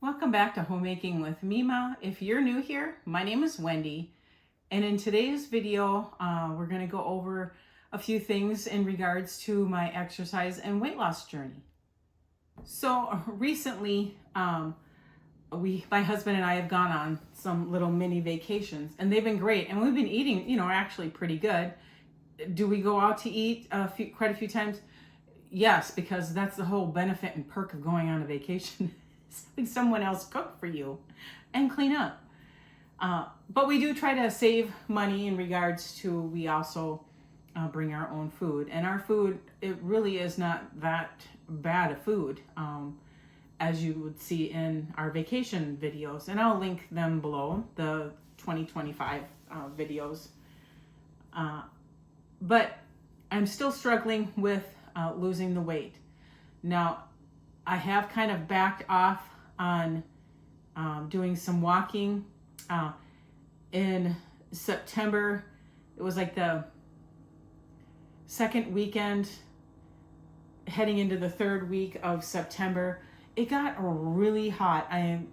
Welcome back to Homemaking with Mima. If you're new here, my name is Wendy, and in today's video, we're going to go over a few things in regards to my exercise and weight loss journey. So recently, my husband and I have gone on some little mini vacations, and they've been great, and we've been eating, actually pretty good. Do we go out to eat quite a few times? Yes, because that's the whole benefit and perk of going on a vacation. Having someone else cook for you and clean up. But we do try to save money in regards to, we also bring our own food. And our food, it really is not that bad a food, as you would see in our vacation videos. And I'll link them below, the 2025 videos. But I'm still struggling with losing the weight. Now, I have kind of backed off on doing some walking. In September, it was like the second weekend, heading into the third week of September. It got really hot.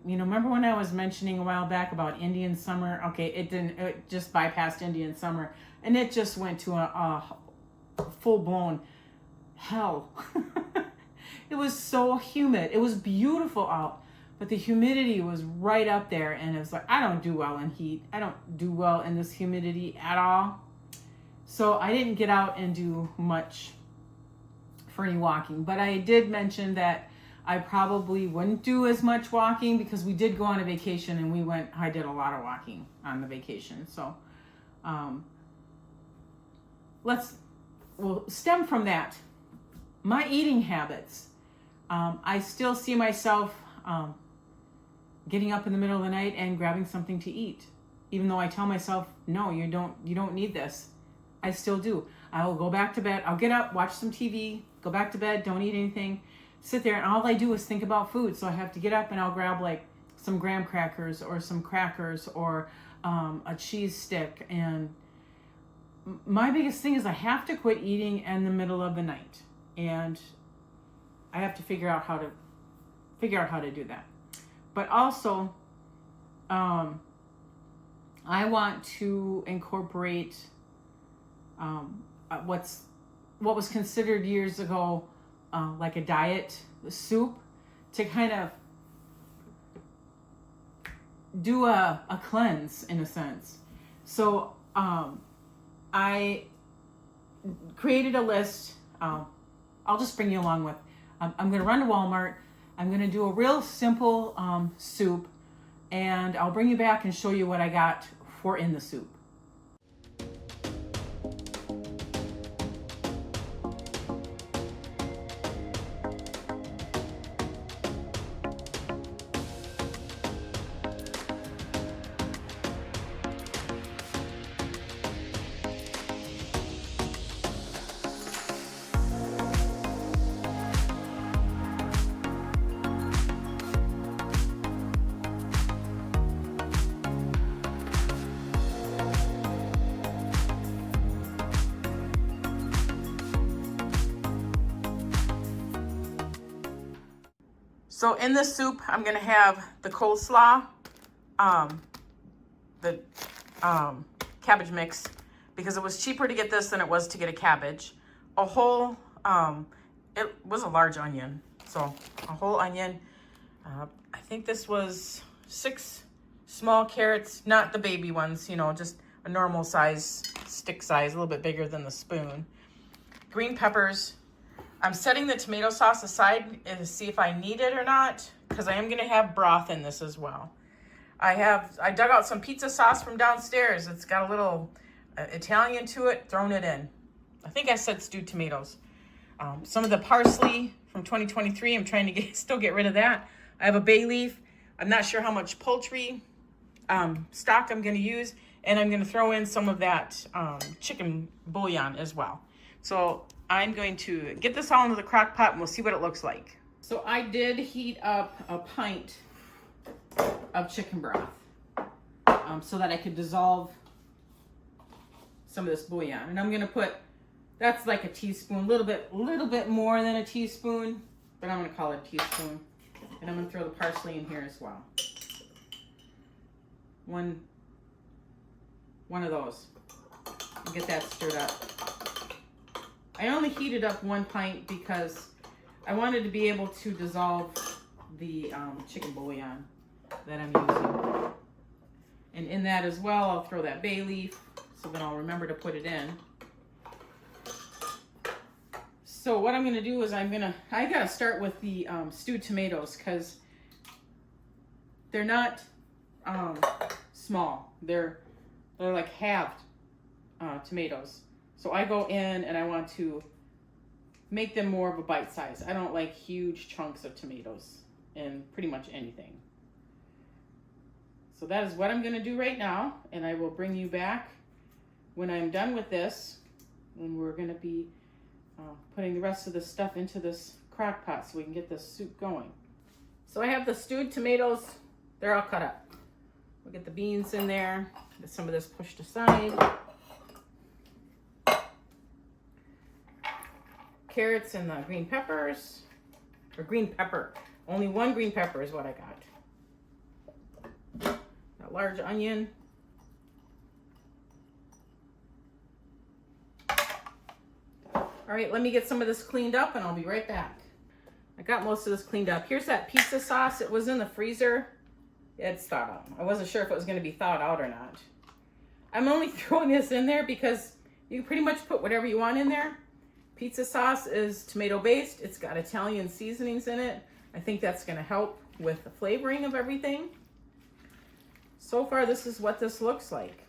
Remember when I was mentioning a while back about Indian summer? Okay, it just bypassed Indian summer, and it just went to a full-blown hell. It was so humid. It was beautiful out, but the humidity was right up there, and it was like, I don't do well in heat. I don't do well in this humidity at all. So I didn't get out and do much for any walking, but I did mention that I probably wouldn't do as much walking because we did go on a vacation, and I did a lot of walking on the vacation. So we'll stem from that. My eating habits. I still see myself getting up in the middle of the night and grabbing something to eat, even though I tell myself, no, you don't need this. I still do. I will go back to bed. I'll get up, watch some TV, go back to bed, don't eat anything, sit there, and all I do is think about food. So I have to get up and I'll grab like some graham crackers or some crackers or a cheese stick. And my biggest thing is I have to quit eating in the middle of the night, and I have to figure out how to do that. But also, I want to incorporate what was considered years ago like a diet soup, to kind of do a cleanse in a sense. So I created a list. I'll just bring you along with. I'm going to run to Walmart. I'm going to do a real simple soup, and I'll bring you back and show you what I got for in the soup. So in this soup, I'm going to have the coleslaw, the cabbage mix, because it was cheaper to get this than it was to get a cabbage. A whole, it was a large onion, so a whole onion. I think this was 6 small carrots, not the baby ones, just a normal size, stick size, a little bit bigger than the spoon. Green peppers. I'm setting the tomato sauce aside to see if I need it or not, because I am going to have broth in this as well. I dug out some pizza sauce from downstairs. It's got a little Italian to it, thrown it in. I think I said stewed tomatoes. Some of the parsley from 2023, I'm trying to still get rid of that. I have a bay leaf. I'm not sure how much poultry stock I'm going to use, and I'm going to throw in some of that chicken bouillon as well. So I'm going to get this all into the crock pot, and we'll see what it looks like. So I did heat up a pint of chicken broth so that I could dissolve some of this bouillon. And I'm going to put, that's like a teaspoon, a little bit more than a teaspoon, but I'm going to call it a teaspoon. And I'm going to throw the parsley in here as well. One of those. And get that stirred up. I only heated up 1 pint because I wanted to be able to dissolve the chicken bouillon that I'm using. And in that as well, I'll throw that bay leaf, so then I'll remember to put it in. So what I'm gonna do is I gotta start with the stewed tomatoes, because they're not small. They're like halved tomatoes. So I go in and I want to make them more of a bite size. I don't like huge chunks of tomatoes in pretty much anything. So that is what I'm gonna do right now, and I will bring you back when I'm done with this, and we're gonna be putting the rest of the stuff into this crock pot so we can get this soup going. So I have the stewed tomatoes, they're all cut up. We'll get the beans in there, get some of this pushed aside. Carrots and the green peppers, or green pepper. Only 1 green pepper is what I got. A large onion. All right, let me get some of this cleaned up and I'll be right back. I got most of this cleaned up. Here's that pizza sauce. It was in the freezer. It's thawed out. I wasn't sure if it was going to be thawed out or not. I'm only throwing this in there because you can pretty much put whatever you want in there. Pizza sauce is tomato based. It's got Italian seasonings in it. I think that's going to help with the flavoring of everything. So far, this is what this looks like.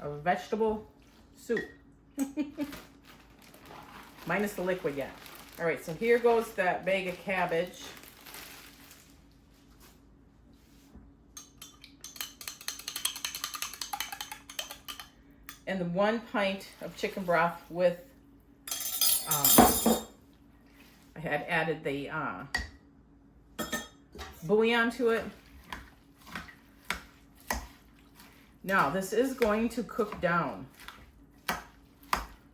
A vegetable soup. Minus the liquid yet. All right, so here goes that bag of cabbage. And the 1 pint of chicken broth with, I had added the bouillon to it. Now, this is going to cook down.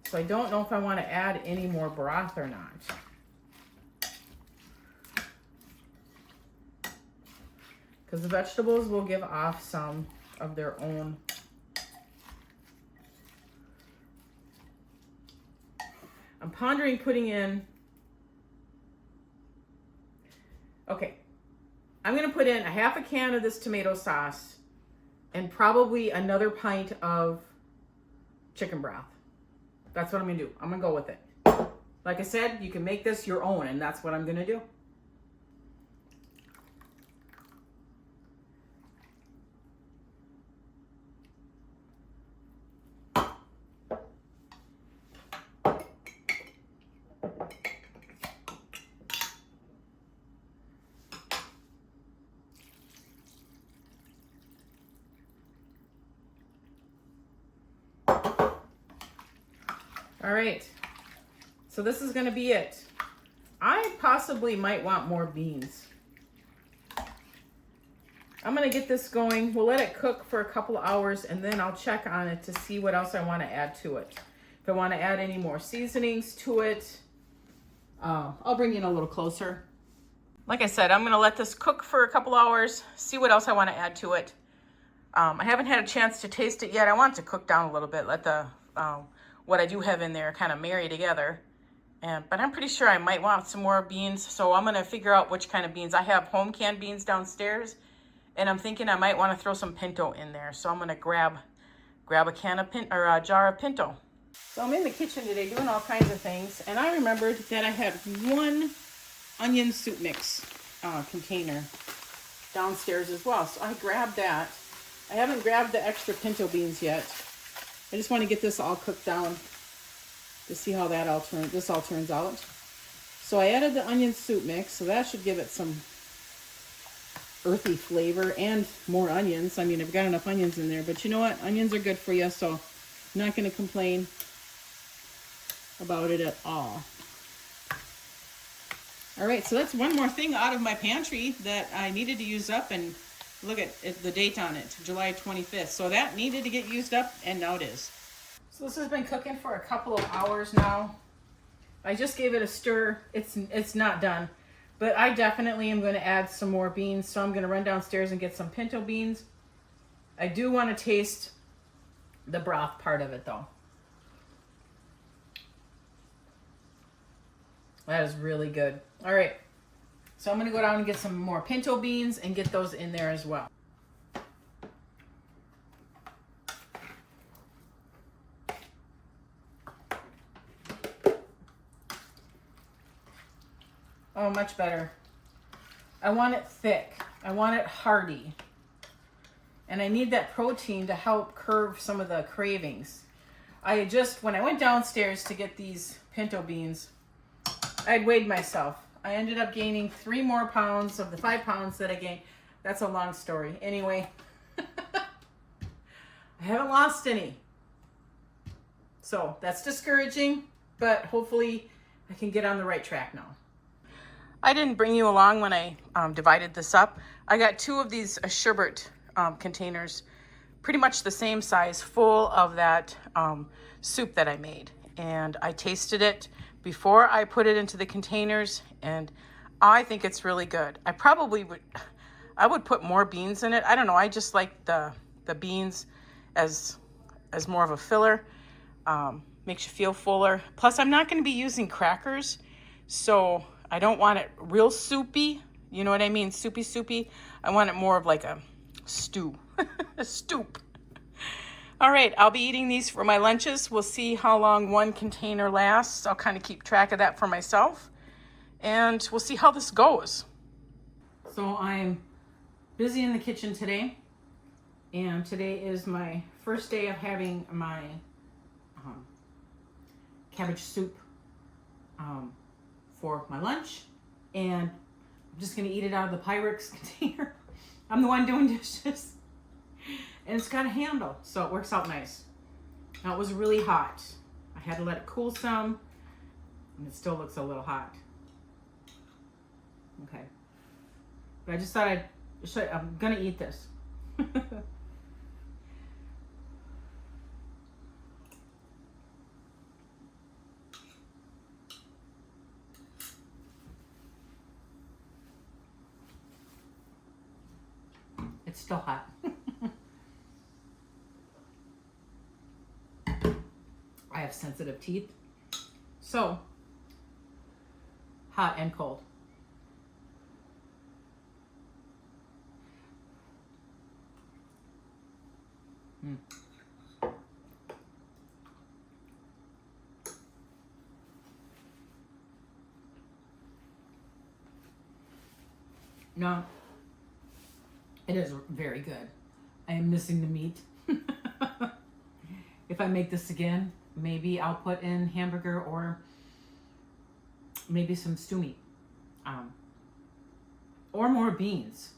So I don't know if I want to add any more broth or not. Because the vegetables will give off some of their own. I'm pondering putting in, okay, I'm going to put in a half a can of this tomato sauce and probably another pint of chicken broth. That's what I'm gonna do. I'm gonna go with it. Like I said, you can make this your own, and that's what I'm gonna do. All right, so this is gonna be it. I possibly might want more beans. I'm gonna get this going. We'll let it cook for a couple of hours and then I'll check on it to see what else I wanna add to it. If I wanna add any more seasonings to it, I'll bring you in a little closer. Like I said, I'm gonna let this cook for a couple hours, see what else I wanna add to it. I haven't had a chance to taste it yet. I want it to cook down a little bit, let the what I do have in there kind of marry together. But I'm pretty sure I might want some more beans, so I'm gonna figure out which kind of beans. I have home canned beans downstairs, and I'm thinking I might want to throw some pinto in there. So I'm gonna grab a can of a jar of pinto. So I'm in the kitchen today doing all kinds of things, and I remembered that I had 1 onion soup mix container downstairs as well. So I grabbed that. I haven't grabbed the extra pinto beans yet. I just want to get this all cooked down to see how that all turns out. So I added the onion soup mix, so that should give it some earthy flavor and more onions. I mean, I've got enough onions in there, but you know what? Onions are good for you, so I'm not going to complain about it at all. All right, so that's one more thing out of my pantry that I needed to use up, and look at the date on it, July 25th. So that needed to get used up, and now it is. So this has been cooking for a couple of hours now. I just gave it a stir. It's not done, But I definitely am going to add some more beans. So I'm going to run downstairs and get some pinto beans. I do want to taste the broth part of it though. That is really good. All right. So I'm going to go down and get some more pinto beans and get those in there as well. Oh, much better. I want it thick. I want it hearty. And I need that protein to help curb some of the cravings. When I went downstairs to get these pinto beans, I had weighed myself. I ended up gaining 3 more pounds of the 5 pounds that I gained. That's a long story. Anyway, I haven't lost any. So that's discouraging, but hopefully I can get on the right track now. I didn't bring you along when I divided this up. I got 2 of these sherbet containers, pretty much the same size, full of that soup that I made. And I tasted it before I put it into the containers, and I think it's really good. I would put more beans in it. I don't know, I just like the beans as more of a filler. Makes you feel fuller. Plus, I'm not going to be using crackers, so I don't want it real soupy. You know what I mean? Soupy. I want it more of like a stew, a stoop. All right, I'll be eating these for my lunches. We'll see how long one container lasts. I'll kind of keep track of that for myself, and we'll see how this goes. So I'm busy in the kitchen today, and today is my first day of having my cabbage soup for my lunch, and I'm just gonna eat it out of the Pyrex container. I'm the one doing dishes, and it's got a handle, so it works out nice. Now, it was really hot. I had to let it cool some, and it still looks a little hot. Okay, but I just thought I'm gonna eat this. It's still hot. I have sensitive teeth, so hot and cold. No, it is very good. I am missing the meat. If I make this again, maybe I'll put in hamburger or maybe some stew meat. Or more beans.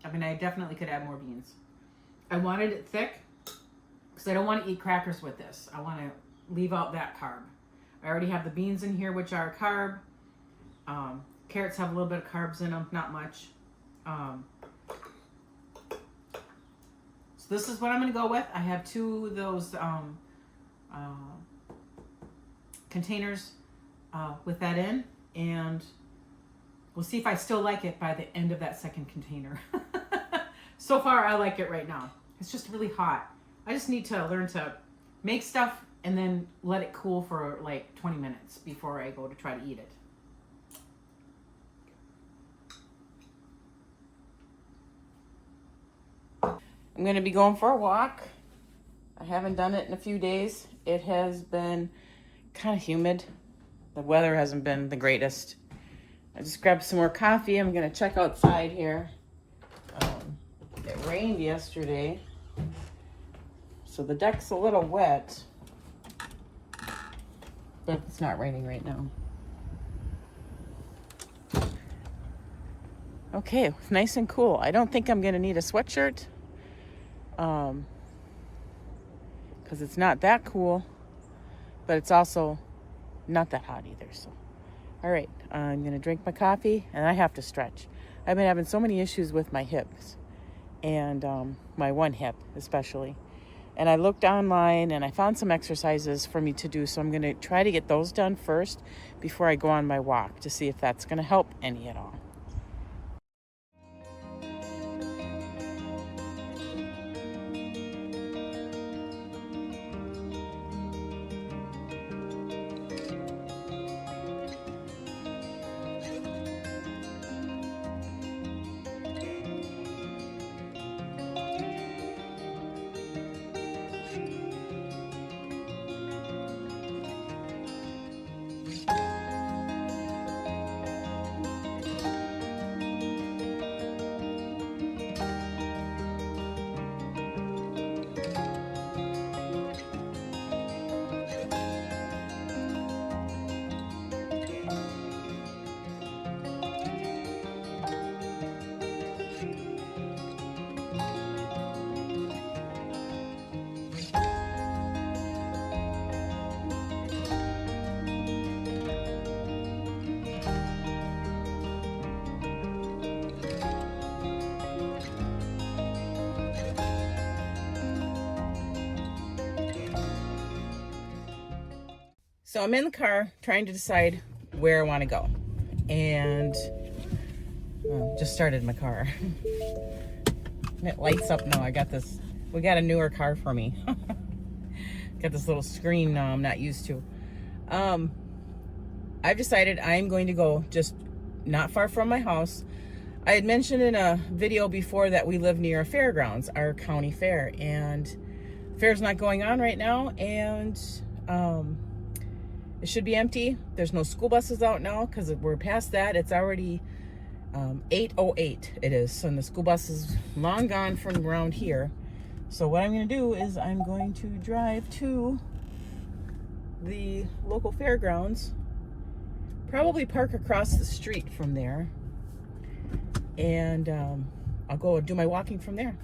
I mean, I definitely could add more beans. I wanted it thick because I don't want to eat crackers with this. I want to leave out that carb. I already have the beans in here, which are a carb. Carrots have a little bit of carbs in them, not much. So this is what I'm going to go with. I have 2 of those containers with that in, and we'll see if I still like it by the end of that second container. So far, I like it right now. It's just really hot. I just need to learn to make stuff and then let it cool for like 20 minutes before I go to try to eat it. I'm going to be going for a walk. I haven't done it in a few days. It has been kind of humid. The weather hasn't been the greatest. I just grabbed some more coffee. I'm going to check outside here. It rained yesterday, so the deck's a little wet, but it's not raining right now. Okay, it's nice and cool. I don't think I'm going to need a sweatshirt. Because it's not that cool, but it's also not that hot either. So, all right, I'm going to drink my coffee, and I have to stretch. I've been having so many issues with my hips and my one hip especially. And I looked online and I found some exercises for me to do. So I'm going to try to get those done first before I go on my walk to see if that's going to help any at all. So I'm in the car trying to decide where I want to go. And just started my car. It lights up now. I got this, we got a newer car for me. Got this little screen now I'm not used to. I've decided I'm going to go just not far from my house. I had mentioned in a video before that we live near a fairgrounds, our county fair, and fair's not going on right now, and it should be empty. There's no school buses out now because we're past that. It's already 8:08 it is, and the school bus is long gone from around here. So what I'm going to do is I'm going to drive to the local fairgrounds, probably park across the street from there, and I'll go do my walking from there.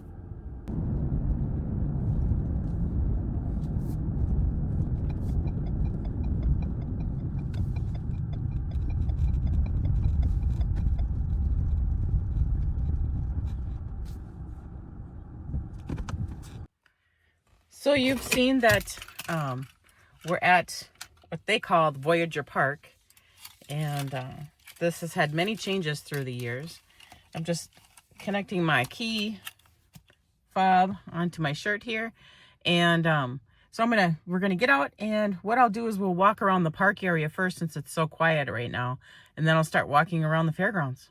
So you've seen that we're at what they call Voyager Park, and this has had many changes through the years. I'm just connecting my key fob onto my shirt here, and so we're gonna get out, and what I'll do is we'll walk around the park area first since it's so quiet right now, and then I'll start walking around the fairgrounds.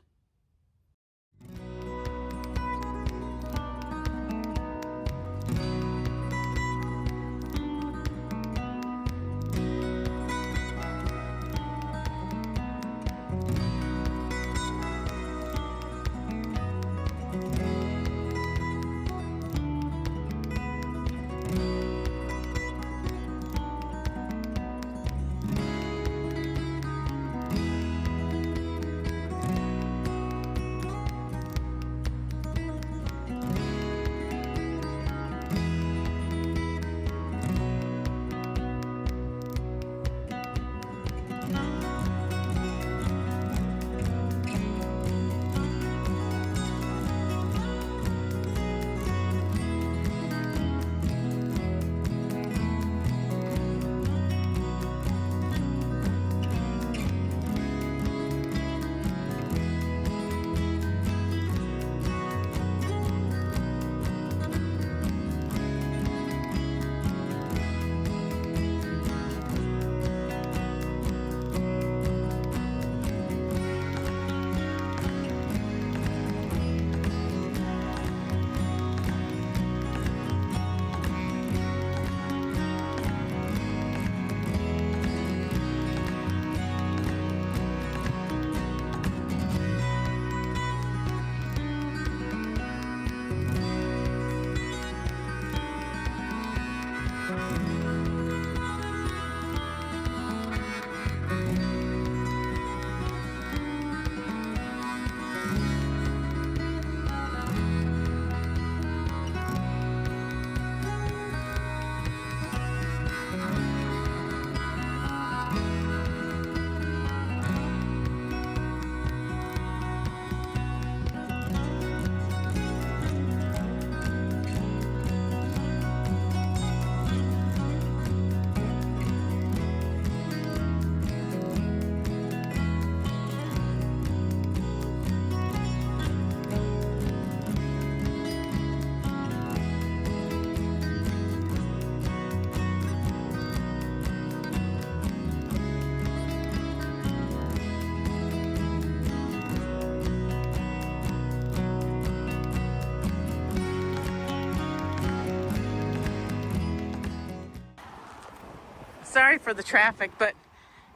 Sorry for the traffic, but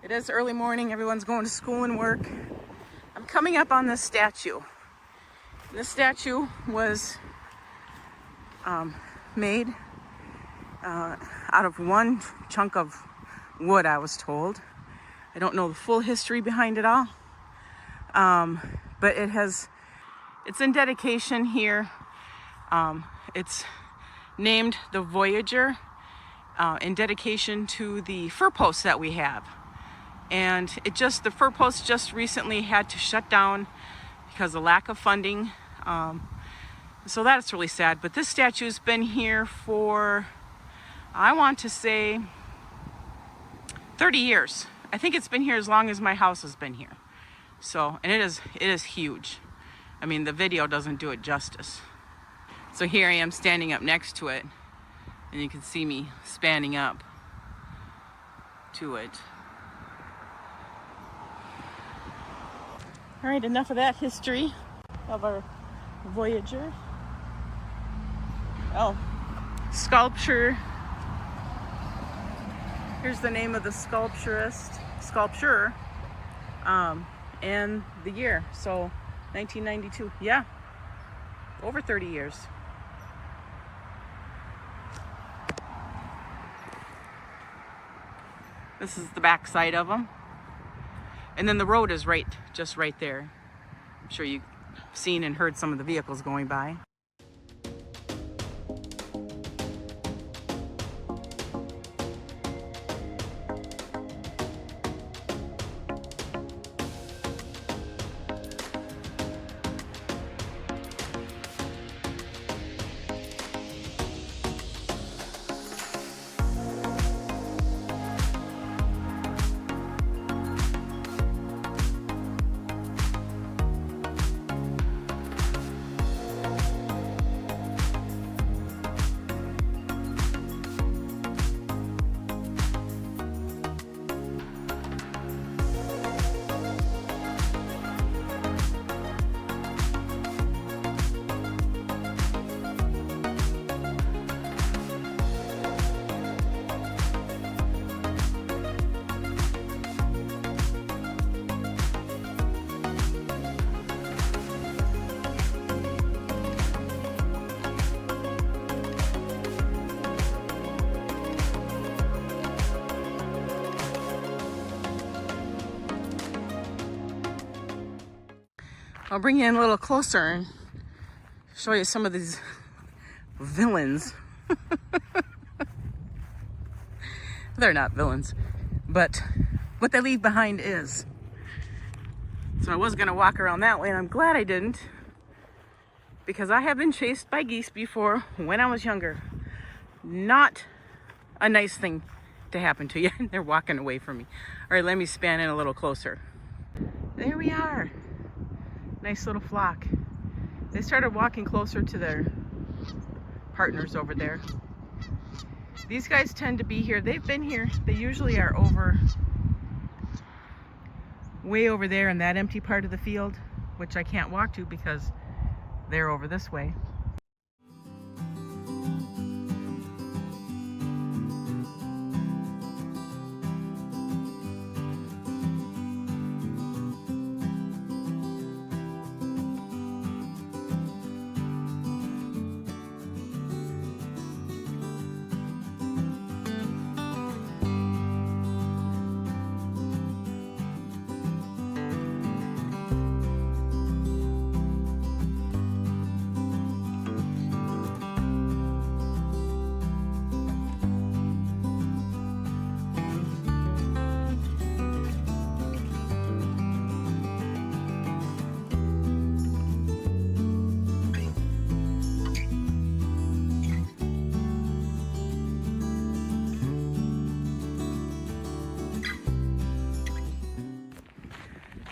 it is early morning. Everyone's going to school and work. I'm coming up on this statue. This statue was made out of one chunk of wood, I was told. I don't know the full history behind it all, but it's in dedication here. It's named the Voyager in dedication to the fur post that we have. And the fur post just recently had to shut down because of lack of funding. So that's really sad. But this statue's been here for, I want to say, 30 years. I think it's been here as long as my house has been here. So, and it is huge. I mean, the video doesn't do it justice. So here I am standing up next to it, and you can see me spanning up to it. All right, enough of that history of our Voyager. Oh, sculpture. Here's the name of the sculpture, and the year. So 1992. Yeah, over 30 years. This is the back side of them. And then the road is just right there. I'm sure you've seen and heard some of the vehicles going by. I'll bring you in a little closer and show you some of these villains. They're not villains, but what they leave behind is. So I was gonna walk around that way, and I'm glad I didn't, because I have been chased by geese before when I was younger. Not a nice thing to happen to you. They're walking away from me. All right, let me span in a little closer. There we are. Nice little flock. They started walking closer to their partners over there. These guys tend to be here. They've been here. They usually are way over there in that empty part of the field, which I can't walk to because they're over this way.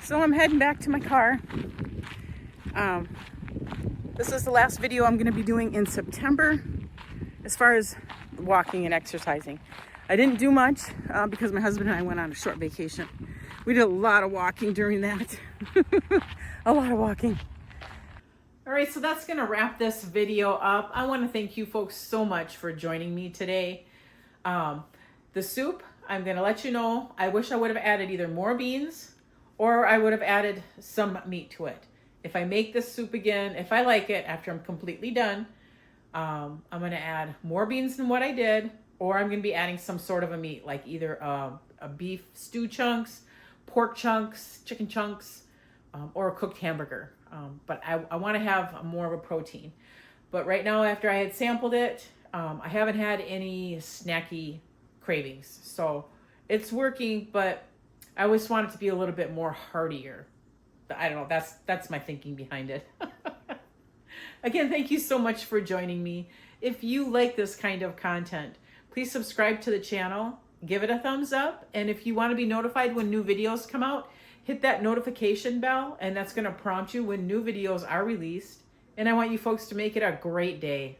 So I'm heading back to my car. This is the last video I'm going to be doing in September as far as walking and exercising. I didn't do much because my husband and I went on a short vacation. We did a lot of walking during that. A lot of walking. All right, so that's going to wrap this video up. I want to thank you folks so much for joining me today. The soup, I'm going to let you know. I wish I would have added either more beans or I would have added some meat to it. If I make this soup again, if I like it after I'm completely done, I'm going to add more beans than what I did, or I'm going to be adding some sort of a meat, like either a beef stew chunks, pork chunks, chicken chunks, or a cooked hamburger. But I want to have more of a protein. But right now, after I had sampled it, I haven't had any snacky cravings. So it's working, but I always want it to be a little bit more heartier. I don't know. That's my thinking behind it. Again, thank you so much for joining me. If you like this kind of content, please subscribe to the channel, give it a thumbs up, and if you want to be notified when new videos come out, hit that notification bell, and that's going to prompt you when new videos are released. And I want you folks to make it a great day.